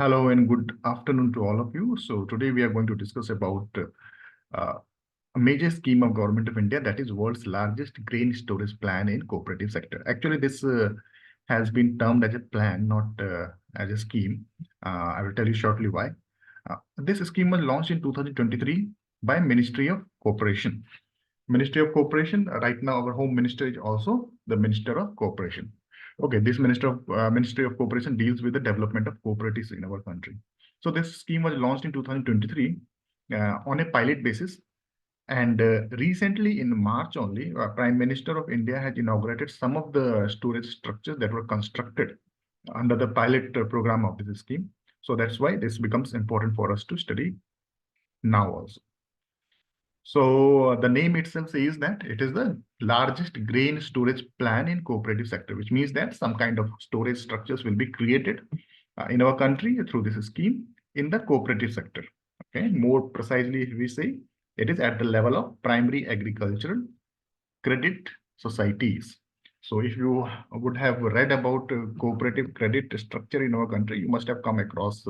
Hello and good afternoon to all of you. So today we are going to discuss about uh, a major scheme of Government of India, that is world's largest grain storage plan in cooperative sector. Actually, this has been termed as a plan, not as a scheme. I will tell you shortly why. This scheme was launched in 2023 by Ministry of Cooperation. Ministry of Cooperation. Right now, our Home Minister is also the Minister of Cooperation. Okay, this Ministry of Cooperation deals with the development of cooperatives in our country. So this scheme was launched in 2023 on a pilot basis, and recently in March only, Prime Minister of India has inaugurated some of the storage structures that were constructed under the pilot program of this scheme. So that's why this becomes important for us to study now also. So the name itself says that it is the largest grain storage plan in cooperative sector, which means that some kind of storage structures will be created in our country through this scheme in the cooperative sector. Okay, more precisely, if we say it is at the level of primary agricultural credit societies. So if you would have read about cooperative credit structure in our country, you must have come across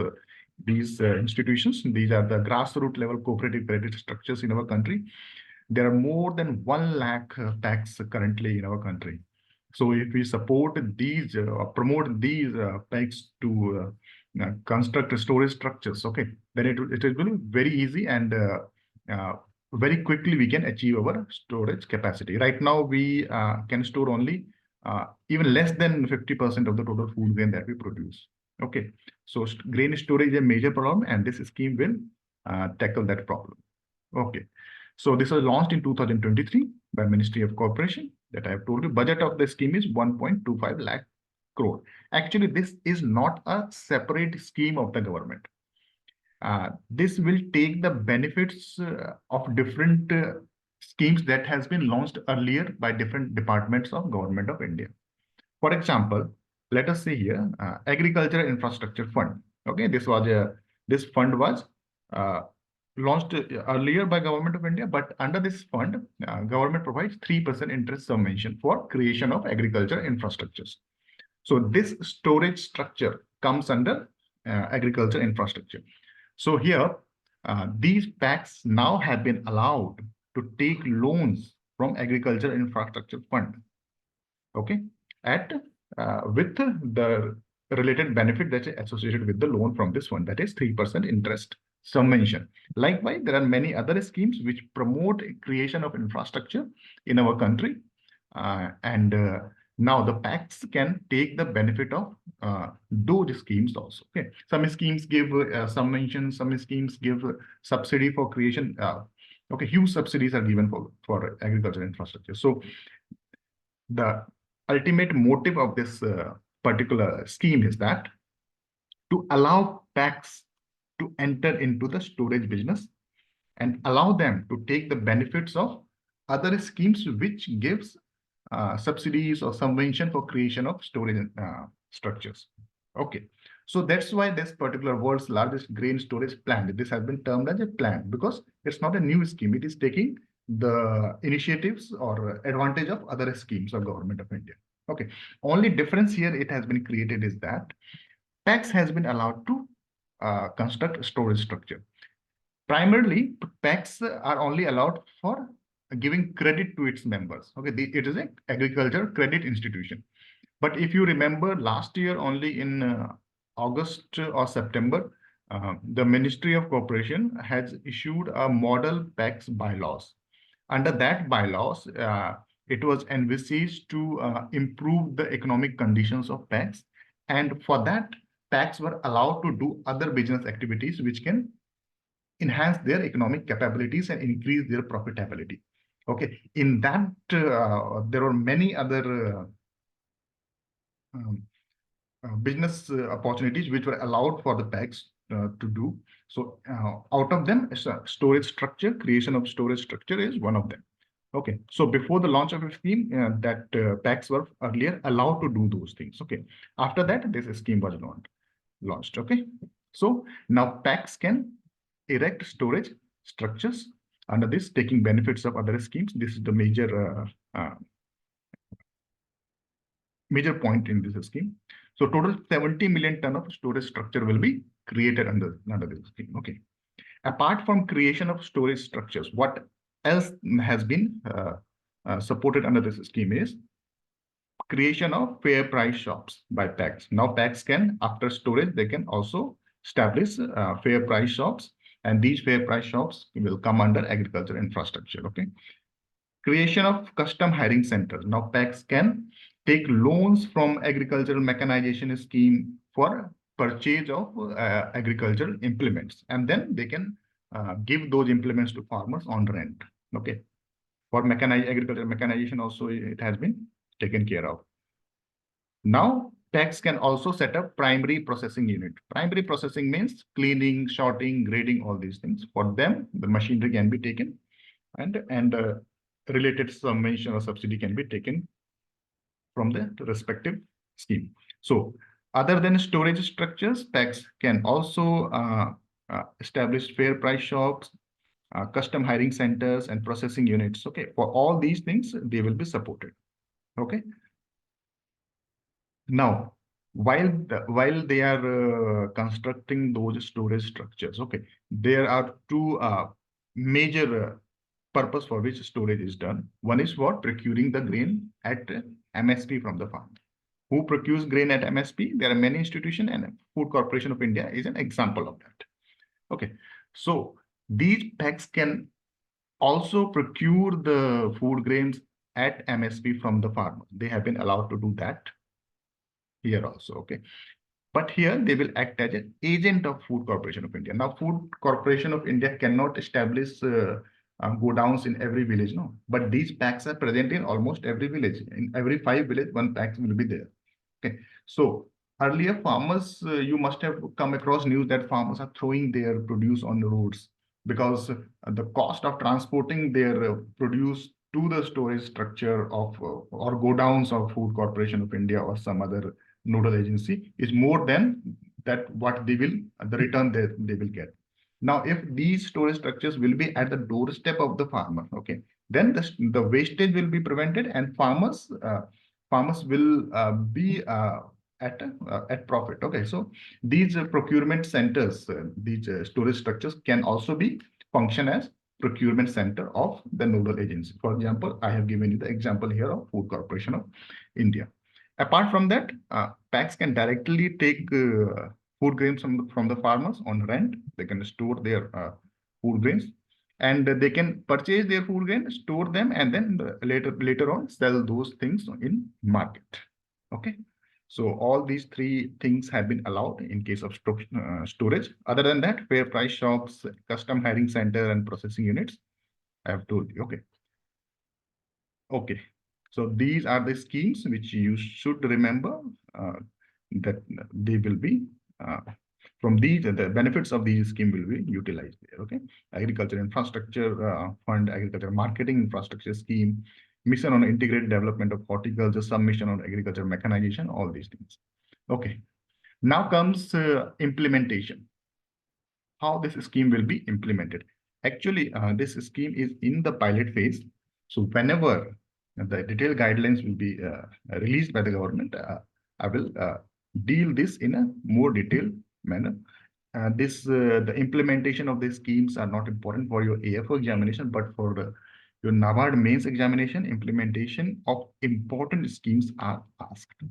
these institutions. These are the grassroots level cooperative credit structures in our country. There are more than 1 lakh packs currently in our country. So if we support these or promote these packs to construct storage structures, okay, then it will be very easy and very quickly we can achieve our storage capacity. Right now, we can store only even less than 50% of the total food grain that we produce. Okay, so grain storage is a major problem, and this scheme will tackle that problem. Okay, so this was launched in 2023 by Ministry of Corporation. That I have told you. Budget of the scheme is 1.25 lakh crore. Actually, this is not a separate scheme of the government. This will take the benefits of different schemes that has been launched earlier by different departments of Government of India. For example, let us say here Agricultural Infrastructure Fund. Okay, this fund was launched earlier by Government of India, but under this fund, government provides 3% interest subvention for creation of agriculture infrastructures. So this storage structure comes under agriculture infrastructure. So here, these packs now have been allowed to take loans from Agriculture Infrastructure Fund, okay, at with the related benefit that is associated with the loan from this fund, that is 3% interest subvention. Likewise, there are many other schemes which promote creation of infrastructure in our country, and now the packs can take the benefit of those schemes also. Okay, some schemes give subvention, some schemes give subsidy for creation. Okay, huge subsidies are given for agricultural infrastructure. So the ultimate motive of this particular scheme is that to allow packs to enter into the storage business and allow them to take the benefits of other schemes which gives subsidies or subvention for creation of storage structures. Okay, so that's why this particular world's largest grain storage plan, this has been termed as a plan because it's not a new scheme. It is taking the initiatives or advantage of other schemes of Government of India. Okay, only difference here it has been created is that tax has been allowed to construct storage structure. Primarily, PACs are only allowed for giving credit to its members. Okay, it is an agriculture credit institution. But if you remember last year, only in August or September, the Ministry of Cooperation has issued a model PACs bylaws. Under that bylaws, it was envisaged to improve the economic conditions of PACs. And for that, PACs were allowed to do other business activities which can enhance their economic capabilities and increase their profitability. Okay, in that there are many other business opportunities which were allowed for the PACs to do. So out of them, storage structure, creation of storage structure is one of them. Okay, so before the launch of a scheme, that PACs were earlier allowed to do those things. Okay, after that, this scheme was launched. Okay, so now PACs can erect storage structures under this, taking benefits of other schemes. This is the major point in this scheme. So total 70 million ton of storage structure will be created under this scheme. Okay. Apart from creation of storage structures, what else has been supported under this scheme is creation of fair price shops by PACs. Now PACs can, after storage, they can also establish fair price shops, and these fair price shops will come under agriculture infrastructure. Okay. Creation of custom hiring centers. Now PACs can take loans from agricultural mechanization scheme for purchase of agricultural implements, and then they can give those implements to farmers on rent. Okay. For agricultural mechanization also it has been taken care of. Now PACs can also set up primary processing unit. Primary processing means cleaning, sorting, grading, all these things. For them, the machinery can be taken, and related subvention or subsidy can be taken from the respective scheme. So other than storage structures, PACs can also establish fair price shops, custom hiring centers, and processing units. Okay, for all these things, they will be supported. Okay. Now, while they are constructing those storage structures, okay, there are two major purpose for which storage is done. One is for procuring the grain at MSP from the farm. Who procures grain at MSP? There are many institutions, and Food Corporation of India is an example of that. Okay, so these PACs can also procure the food grains at MSP from the farmer. They have been allowed to do that here also. Okay, but here they will act as an agent of Food Corporation of India. Now, Food Corporation of India cannot establish go downs in every village, no. But these PACs are present in almost every village. In every 5 villages, one PAC will be there. Okay, so earlier farmers, you must have come across news that farmers are throwing their produce on the roads because the cost of transporting their produce to the storage structure of or go downs of Food Corporation of India or some other nodal agency is more than that what they will the return they will get. Now, if these storage structures will be at the doorstep of the farmer, okay, then the wastage will be prevented, and farmers will be at profit. Okay, so these procurement centers, these storage structures can also be function as procurement center of the nodal agency. For example, I have given you the example here of Food Corporation of India. Apart from that, PACs can directly take food grains from the farmers on rent. They can store their food grains, and they can purchase their food grains, store them, and then later on sell those things in market. Okay, so all these three things have been allowed in case of storage. Other than that, fair price shops, custom hiring center, and processing units, I have told you. Okay. Okay, so these are the schemes which you should remember that they will be from these, the benefits of these scheme will be utilized there. Okay, agriculture infrastructure fund, agriculture marketing infrastructure scheme, mission on integrated development of horticulture, submission on agriculture mechanization, all these things. Okay, now comes implementation. How this scheme will be implemented. Actually, this scheme is in the pilot phase. So whenever the detailed guidelines will be released by the government, I will deal this in a more detailed manner. The implementation of these schemes are not important for your AFO examination, but for your NABARD mains examination, implementation of important schemes are asked.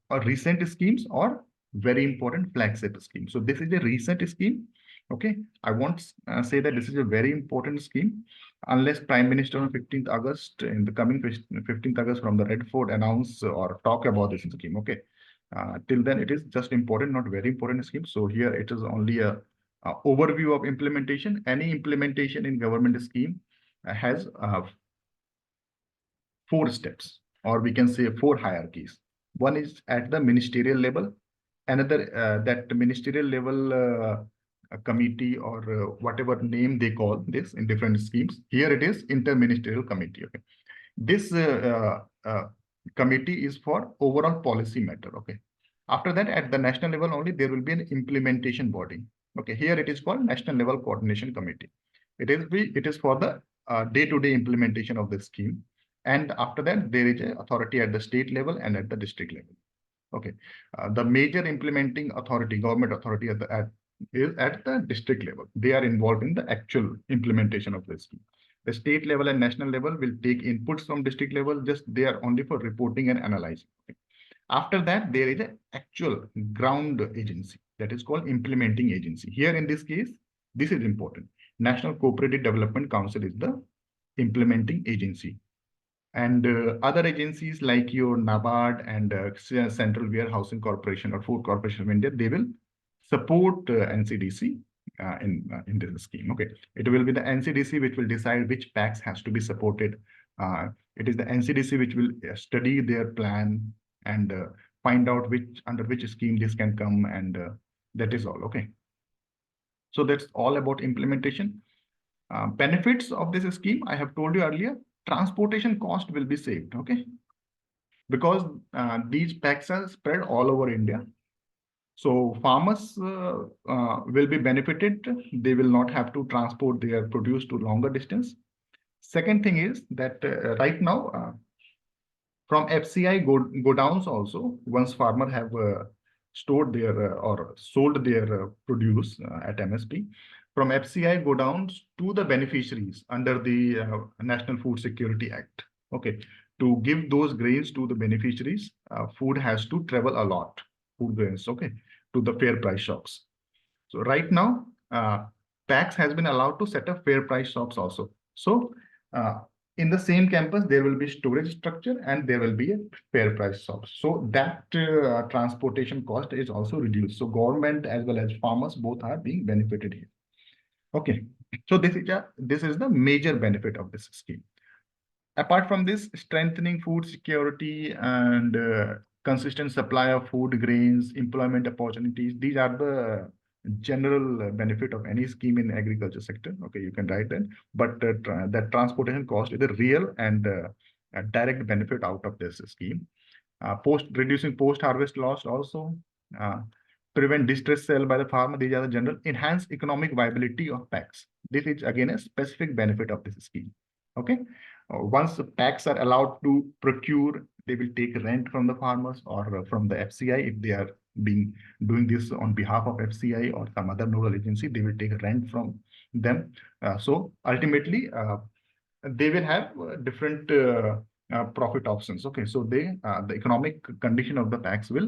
Or recent schemes or very important flagship scheme. So this is a recent scheme. Okay, I won't say that this is a very important scheme unless Prime Minister on 15th August in the coming 15th August from the Red Fort announce or talk about this scheme. Okay, till then it is just important, not very important scheme. So here it is only a overview of implementation. Any implementation in government scheme has 4 steps, or we can say 4 hierarchies. One is at the ministerial level, another that ministerial level committee or whatever name they call this in different schemes. Here it is interministerial committee. Okay, this committee is for overall policy matter. Okay, after that at the national level only there will be an implementation body. Okay, here it is called national level coordination committee. It is for the day-to-day implementation of the scheme. And after that, there is an authority at the state level and at the district level. Okay, the major implementing authority, government authority is at the district level. They are involved in the actual implementation of the scheme. The state level and national level will take inputs from district level. Just they are only for reporting and analyzing. Okay. After that, there is an actual ground agency that is called implementing agency. Here in this case, this is important. National Cooperative Development Council is the implementing agency. And other agencies like your NABARD and Central Warehousing Corporation or Food Corporation of India, they will support NCDC in this scheme. Okay, it will be the NCDC which will decide which packs has to be supported. It is the NCDC which will study their plan and find out under which scheme this can come, and that is all. Okay, so that's all about implementation. Benefits of this scheme, I have told you earlier, transportation cost will be saved, okay? Because these packs are spread all over India. So farmers will be benefited. They will not have to transport their produce to longer distance. Second thing is that right now, from FCI godowns also, once farmer have stored their or sold their produce at MSP, from FCI godowns to the beneficiaries under the National Food Security Act. Okay, to give those grains to the beneficiaries, food has to travel a lot, food grains, okay, to the fair price shops. So right now, PAX has been allowed to set up fair price shops also. So in the same campus, there will be storage structure and there will be a fair price shop. So that transportation cost is also reduced. So government as well as farmers both are being benefited here. Okay, so this is the major benefit of this scheme. Apart from this, strengthening food security and consistent supply of food grains, employment opportunities, these are the general benefit of any scheme in agriculture sector. Okay, you can write that. But that transportation cost is a real and a direct benefit out of this scheme. Reducing post-harvest loss also. Prevent distress sale by the farmer. These are the general. Enhance economic viability of packs. This is again a specific benefit of this scheme. Okay. Once the packs are allowed to procure, they will take rent from the farmers or from the FCI. If they are doing this on behalf of FCI or some other nodal agency, they will take rent from them. So ultimately, they will have different profit options. Okay, so the economic condition of the packs will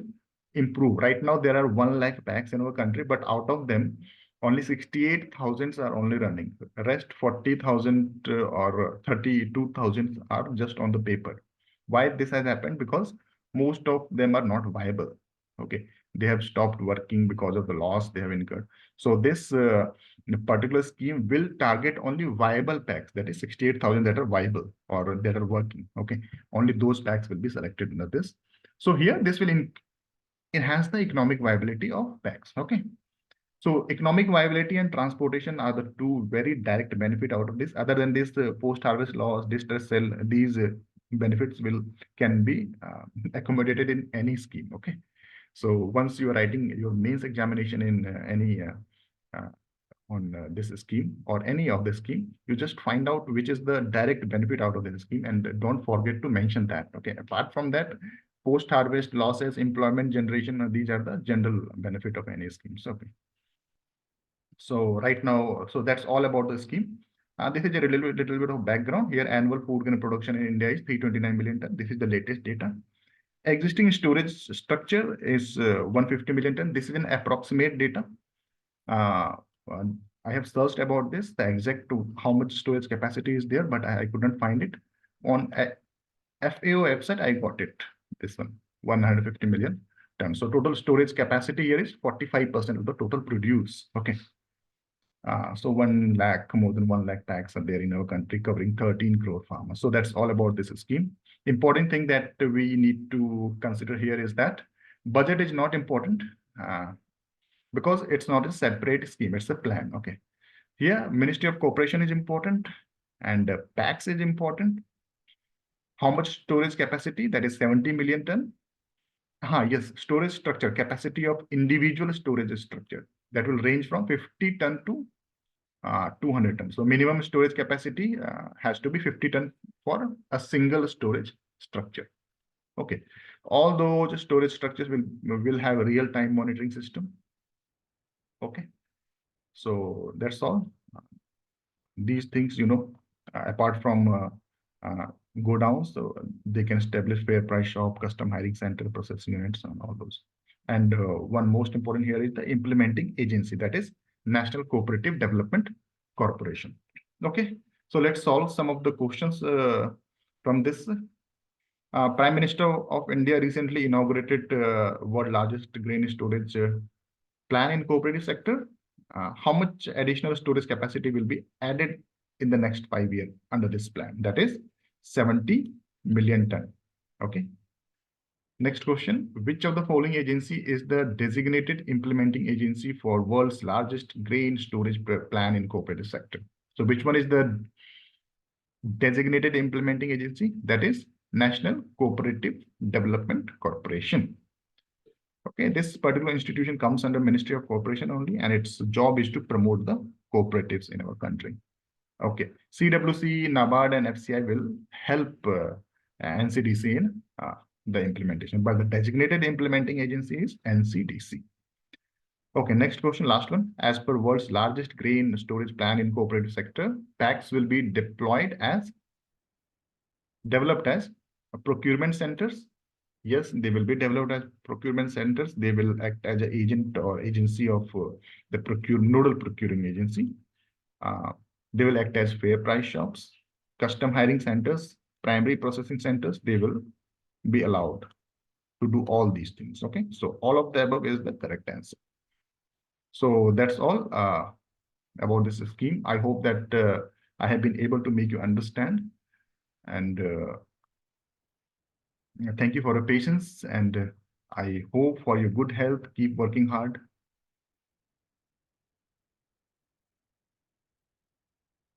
improve. Right now, there are 1 lakh packs in our country, but out of them, only 68,000 are only running. The rest 40,000 or 32,000 are just on the paper. Why this has happened? Because most of them are not viable. Okay, they have stopped working because of the loss they have incurred. So this particular scheme will target only viable packs, that is 68,000 that are viable or that are working. Okay, only those packs will be selected under this. So here this will enhance the economic viability of packs. Okay. So economic viability and transportation are the two very direct benefit out of this. Other than this, post-harvest loss, distress sale, these benefits can be accommodated in any scheme. Okay. So once you are writing your mains examination in any on this scheme or any of the scheme, you just find out which is the direct benefit out of this scheme and don't forget to mention that. Okay. Apart from that, post-harvest losses, employment generation, these are the general benefit of any schemes. Okay. So right now, so that's all about the scheme. This is a little bit of background. Here, annual food grain production in India is 329 million ton. This is the latest data. Existing storage structure is 150 million ton. This is an approximate data. I have searched about this, the exact to how much storage capacity is there, but I couldn't find it. On FAO website, I got it. This one, 150 million tons. So total storage capacity here is 45% of the total produce. Okay. So 1 lakh, more than 1 lakh packs are there in our country, covering 13 crore farmers. So that's all about this scheme. Important thing that we need to consider here is that budget is not important because it's not a separate scheme, it's a plan. Okay. Here, Ministry of Cooperation is important and packs is important. How much storage capacity? That is 70 million ton. Yes, storage structure, capacity of individual storage structure that will range from 50 ton to 200 tons. So minimum storage capacity has to be 50 ton for a single storage structure. Okay. All those storage structures will have a real-time monitoring system. Okay, so that's all. These things, apart from go down, so they can establish fair price shop, custom hiring center, processing units, and all those. And one most important here is the implementing agency, that is National Cooperative Development Corporation. Okay, so let's solve some of the questions from this. Prime Minister of India recently inaugurated world largest grain storage plan in cooperative sector. How much additional storage capacity will be added in the next 5 years under this plan? That is 70 million ton. Okay. Next question, which of the following agency is the designated implementing agency for world's largest grain storage plan in cooperative sector? So which one is the designated implementing agency? That is National Cooperative Development Corporation. Okay, this particular institution comes under Ministry of Cooperation only, and its job is to promote the cooperatives in our country. Okay, CWC, NABARD, and FCI will help NCDC in the implementation, but the designated implementing agency is NCDC. Okay, next question, last one. As per world's largest grain storage plan in cooperative sector, packs will be developed as procurement centers. Yes, they will be developed as procurement centers. They will act as an agent or agency of the nodal procuring agency. They will act as fair price shops, custom hiring centers, primary processing centers. They will be allowed to do all these things. Okay, so all of the above is the correct answer. So that's all about this scheme. I hope that I have been able to make you understand, and thank you for your patience, and I hope for your good health. Keep working hard.